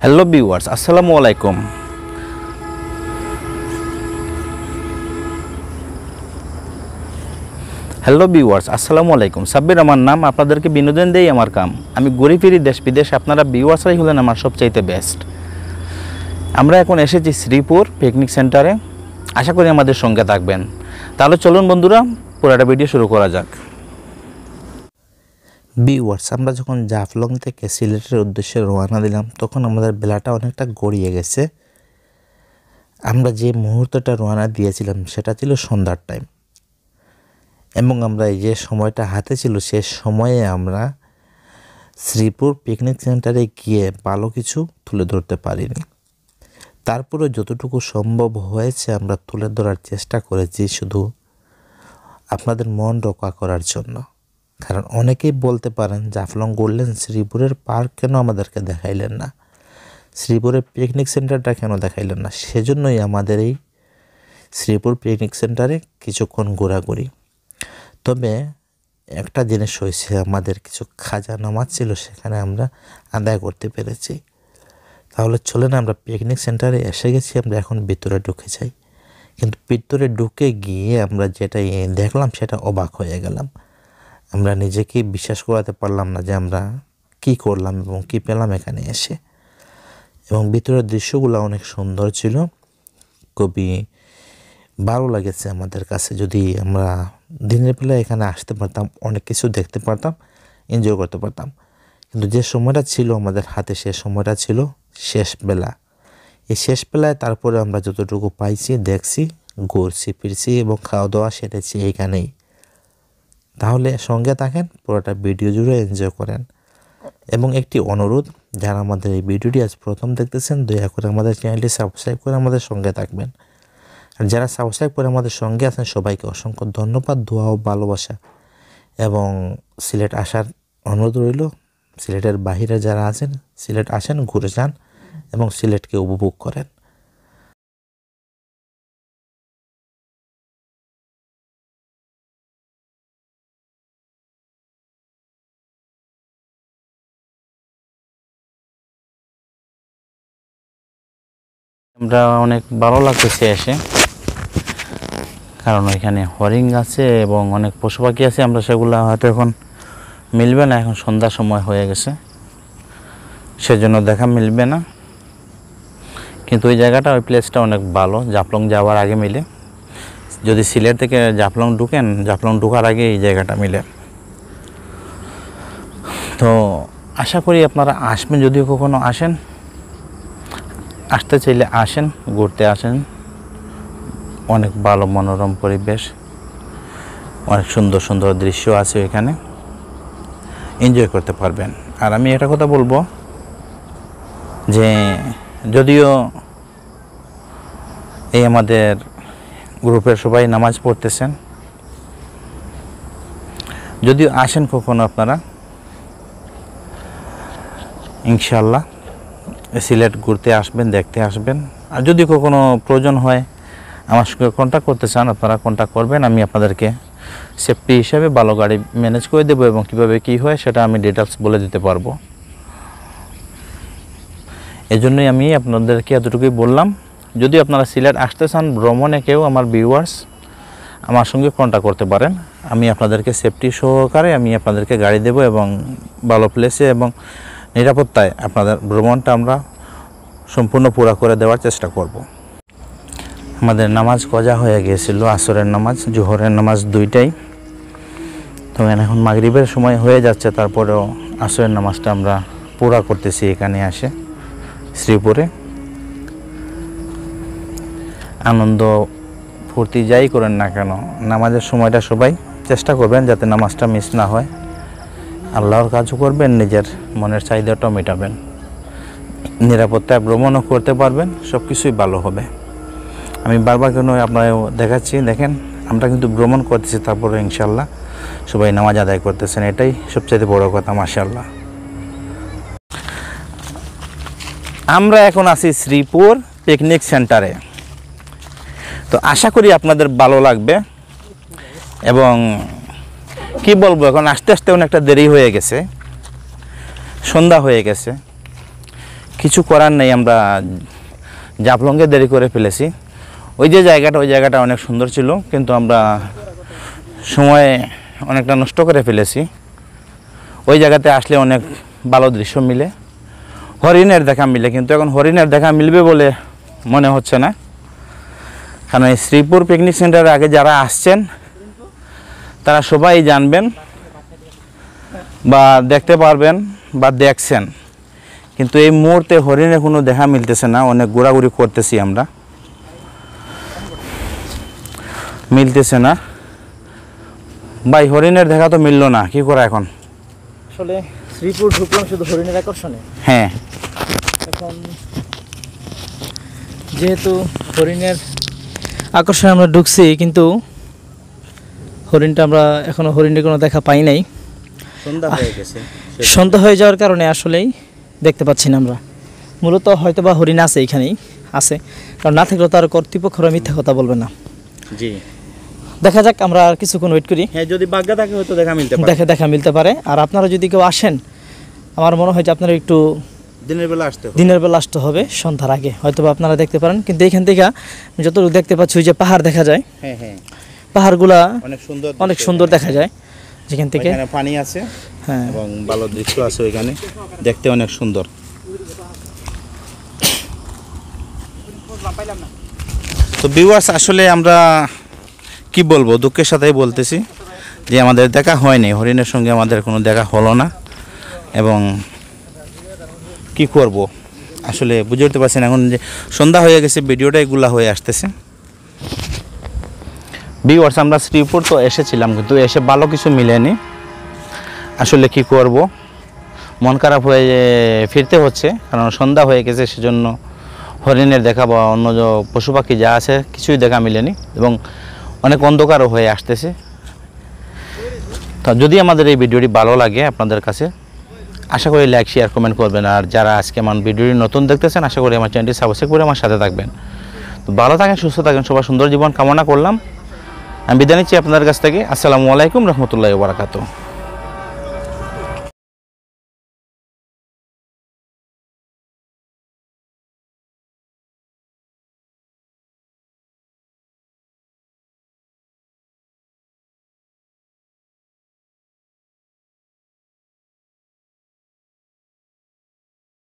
Hello viewers, আসসালামু আলাইকুম। সাব্বির আমার নাম। আপনাদেরকে বিনোদন দেই আমার কাম। আমি ঘুরি ফিরি দেশ বিদেশ, আপনারা ভিউয়ার্সরাই হলেন আমার সবচাইতে বেস্ট। আমরা এখন এসেছি শ্রীপুর পিকনিক সেন্টারে। আশা করি আমাদের সঙ্গে থাকবেন। তাহলে চলুন বন্ধুরা, পুরোটা ভিডিও শুরু করা যাক। ভিউয়ার্স, আমরা যখন জাফলং থেকে সিলেটের উদ্দেশ্যে রওনা দিলাম তখন আমাদের বেলাটা অনেকটা গড়িয়ে গেছে। আমরা যে মুহূর্তটা রওনা দিয়েছিলাম সেটা ছিল সন্ধ্যার টাইম, এবং আমরা এই যে সময়টা হাতে ছিল সে সময়ে আমরা শ্রীপুর পিকনিক সেন্টারে গিয়ে ভালো কিছু তুলে ধরতে পারিনি। তারপরে যতটুকু সম্ভব হয়েছে আমরা তুলে ধরার চেষ্টা করেছি, শুধু আপনাদের মন রক্ষা করার জন্য। কারণ অনেকেই বলতে পারেন জাফলং ঘুরলেন, শ্রীপুরের পার্ক কেন আমাদেরকে দেখাইলেন না, শ্রীপুরের পিকনিক সেন্টারটা কেন দেখাইলেন না। সেজন্যই আমাদের এই শ্রীপুর পিকনিক সেন্টারে কিছুক্ষণ ঘোরাঘুরি। তবে একটা জিনিস হয়েছে, আমাদের কিছু খাজা নামাজ ছিল সেখানে আমরা আদায় করতে পেরেছি। তাহলে চলেন, আমরা পিকনিক সেন্টারে এসে গেছি, আমরা এখন ভিতরে ঢুকে যাই। কিন্তু ভিতরে ঢুকে গিয়ে আমরা যেটা দেখলাম সেটা অবাক হয়ে গেলাম। আমরা নিজেকেই বিশ্বাস করাতে পারলাম না যে আমরা কি করলাম এবং কি পেলাম এখানে এসে। এবং ভিতরের দৃশ্যগুলো অনেক সুন্দর ছিল, খুবই ভালো লেগেছে আমাদের কাছে। যদি আমরা দিনের বেলা এখানে আসতে পারতাম, অনেক কিছু দেখতে পারতাম, এনজয় করতে পারতাম। কিন্তু যে সময়টা ছিল আমাদের হাতে সে সময়টা ছিল শেষ বেলা। এই শেষ বেলায় তারপরে আমরা যতটুকু পাইছি, দেখছি, ঘুরছি ফিরছি এবং খাওয়া দাওয়া সেরেছি এইখানেই। তাহলে সঙ্গে থাকেন, পুরোটা ভিডিও জুড়ে এনজয় করেন। এবং একটি অনুরোধ, যারা আমাদের এই ভিডিওটি আজ প্রথম দেখতেছেন, দয়া করে আমাদের চ্যানেলটি সাবস্ক্রাইব করে আমাদের সঙ্গে থাকবেন। আর যারা সাবস্ক্রাইব করে আমাদের সঙ্গে আছেন সবাইকে অসংখ্য ধন্যবাদ, দোয়া ও ভালোবাসা। এবং সিলেট আসার অনুরোধ রইল, সিলেটের বাহিরে যারা আছেন সিলেট আসেন, ঘুরে যান এবং সিলেটকে উপভোগ করেন। আমরা অনেক ভালো লাগতেছে এসে, কারণ এখানে হরিণ আছে এবং অনেক পশু পাখি আছে। আমরা সেগুলো হয়তো এখন মিলবে না, এখন সন্ধ্যার সময় হয়ে গেছে, সেজন্য দেখা মিলবে না। কিন্তু ওই জায়গাটা, ওই প্লেসটা অনেক ভালো। জাফলং যাওয়ার আগে মিলে, যদি সিলেট থেকে জাফলং ঢুকেন, জাফলং ঢোকার আগে এই জায়গাটা মিলে। তো আশা করি আপনারা আসবেন, যদিও কখনো আসেন, আসতে চাইলে আসেন, ঘুরতে আসেন। অনেক ভালো মনোরম পরিবেশ, অনেক সুন্দর সুন্দর দৃশ্য আছে এখানে, এনজয় করতে পারবেন। আর আমি একটা কথা বলবো যে যদিও এই আমাদের গ্রুপের সবাই নামাজ পড়তেছেন, যদিও আসেন কখনো আপনারা, ইনশাল্লাহ সিলেট ঘুরতে আসবেন, দেখতে আসবেন। আর যদি কখনো প্রয়োজন হয় আমার সঙ্গে কন্ট্যাক্ট করতে চান, আপনারা কন্ট্যাক্ট করবেন। আমি আপনাদেরকে সেফটি হিসাবে ভালো গাড়ি ম্যানেজ করে দেবো এবং কীভাবে কী হয় সেটা আমি ডিটেলস বলে দিতে পারবো। এজন্যই আমি আপনাদেরকে এতটুকুই বললাম। যদি আপনারা সিলেট আসতে চান ভ্রমণে, কেউ আমার ভিউয়ার্স আমার সঙ্গে কন্ট্যাক্ট করতে পারেন। আমি আপনাদেরকে সেফটি সহকারে আমি আপনাদেরকে গাড়ি দেবো এবং ভালো প্লেসে এবং নিরাপত্তায় আপনাদের ভ্রমণটা আমরা সম্পূর্ণ পুরা করে দেওয়ার চেষ্টা করব। আমাদের নামাজ কজা হয়ে গিয়েছিল, আসরের নামাজ, জোহরের নামাজ দুইটাই। তো এখন মাগরিবের সময় হয়ে যাচ্ছে, তারপরেও আসরের নামাজটা আমরা পুরা করতেছি এখানে আসে শ্রীপুরে। আনন্দ ফুর্তি যাই করেন না কেন, নামাজের সময়টা সবাই চেষ্টা করবেন যাতে নামাজটা মিস না হয়। আল্লাহর কাজও করবেন, নিজের মনের চাহিদাটাও মেটাবেন, নিরাপত্তায় ভ্রমণও করতে পারবেন, সব কিছুই ভালো হবে। আমি বারবার কেন আপনারাও দেখাচ্ছি, দেখেন আমরা কিন্তু ভ্রমণ করতেছি, তারপরে ইনশাল্লাহ সবাই নামাজ আদায় করতেছেন, এটাই সবচেয়ে বড় কথা। মাশাআল্লাহ। আমরা এখন আছি শ্রীপুর পিকনিক সেন্টারে। তো আশা করি আপনাদের ভালো লাগবে। এবং কি বলবো, এখন আস্তে আস্তে অনেকটা দেরি হয়ে গেছে, সন্ধ্যা হয়ে গেছে, কিছু করার নেই, আমরা জাফলংয়ে দেরি করে ফেলেছি। ওই জায়গাটা অনেক সুন্দর ছিল, কিন্তু আমরা সময় অনেকটা নষ্ট করে ফেলেছি। ওই জায়গাতে আসলে অনেক ভালো দৃশ্য মিলে, হরিণের দেখা মিলে, কিন্তু এখন হরিণের দেখা মিলবে বলে মনে হচ্ছে না। কারণ এই শ্রীপুর পিকনিক সেন্টারে আগে যারা আসছেন তারা সবাই জানবেন বা দেখতে পারবেন বা দেখছেন, কিন্তু এই মুহূর্তে হরিণের কোনো দেখা মিলতেছে না। অনেক ঘোরাঘুরি করতেছি আমরা, মিলতেছে না ভাই, হরিণের দেখা তো মিললো না, কি করা এখন? আসলে শ্রীপুর ঢুকলাম শুধু হরিণের আকর্ষণে। হ্যাঁ, এখন যেহেতু হরিণের আকর্ষণে আমরা ঢুকছি, কিন্তু হরিণটা আমরা এখনো হরিণের কোনো দেখা পাই নাই। সন্ধ্যা হয়ে গেছে, সন্ধ্যা হয়ে যাওয়ার কারণে আসলেই দেখতে পাচ্ছি না আমরা। মূলত হয়তো বা হরিণ আছে, এখানেই আছে, কারণ না থাকলে তো আর কর্তৃপক্ষরা মিথ্যা কথা বলবে না। জি, দেখা যাক, আমরা আর কিছুক্ষণ ওয়েট করি। হ্যাঁ, যদি বাগ্যা থাকে হয়তো দেখা মিলতে পারে। দেখা মিলতে পারে। আর আপনারা যদি কেউ আসেন, আমার মনে হয় যে আপনারা একটু দিনের বেলা আসতে হবে, সন্ধ্যার আগে হয়তো বা আপনারা দেখতে পারেন। কিন্তু এখান থেকে যতটুকু দেখতে পাচ্ছি, ওই যে পাহাড় দেখা যায়, হ্যাঁ হ্যাঁ, পাহাড়গুলা অনেক সুন্দর দেখা যায় যেখান থেকে। এখানে পানি আছে, হ্যাঁ, এবং ভালো দৃশ্য আছে ওইখানে, দেখতে অনেক সুন্দর। তো ভিউয়ার্স, আসলে আমরা কি বলবো, দুঃখের সাথেই বলতেছি যে আমাদের দেখা হয়নি, হরিণের সঙ্গে আমাদের কোনো দেখা হলো না। এবং কি করব আসলে বুঝে উঠতে পারছি না। এখন যে সন্ধ্যা হয়ে গেছে, ভিডিওটা এগুলা হয়ে আসতেছে। ভিউয়ার্স, আমরা শ্রীপুর তো এসেছিলাম, কিন্তু এসে ভালো কিছু মিলেনি। আসলে কি করব, মন খারাপ হয়ে ফিরতে হচ্ছে, কারণ সন্ধ্যা হয়ে গেছে। সেজন্য হরিণের দেখা বা অন্য যে পশু পাখি যা আছে কিছুই দেখা মিলেনি, এবং অনেক অন্ধকারও হয়ে আসতেছে। তো যদি আমাদের এই ভিডিওটি ভালো লাগে আপনাদের কাছে, আশা করি লাইক, শেয়ার, কমেন্ট করবেন। আর যারা আজকে আমার ভিডিওটি নতুন দেখতেছেন, আশা করি আমার চ্যানেলটি সাবস্ক্রাইব করে আমার সাথে থাকবেন। তো ভালো থাকেন, সুস্থ থাকেন, সবার সুন্দর জীবন কামনা করলাম। আমি বিদায় নিচ্ছি আপনাদের কাছ থেকে। আসসালামু আলাইকুম রহমতুল্লাহি ওয়া বারাকাতুহু।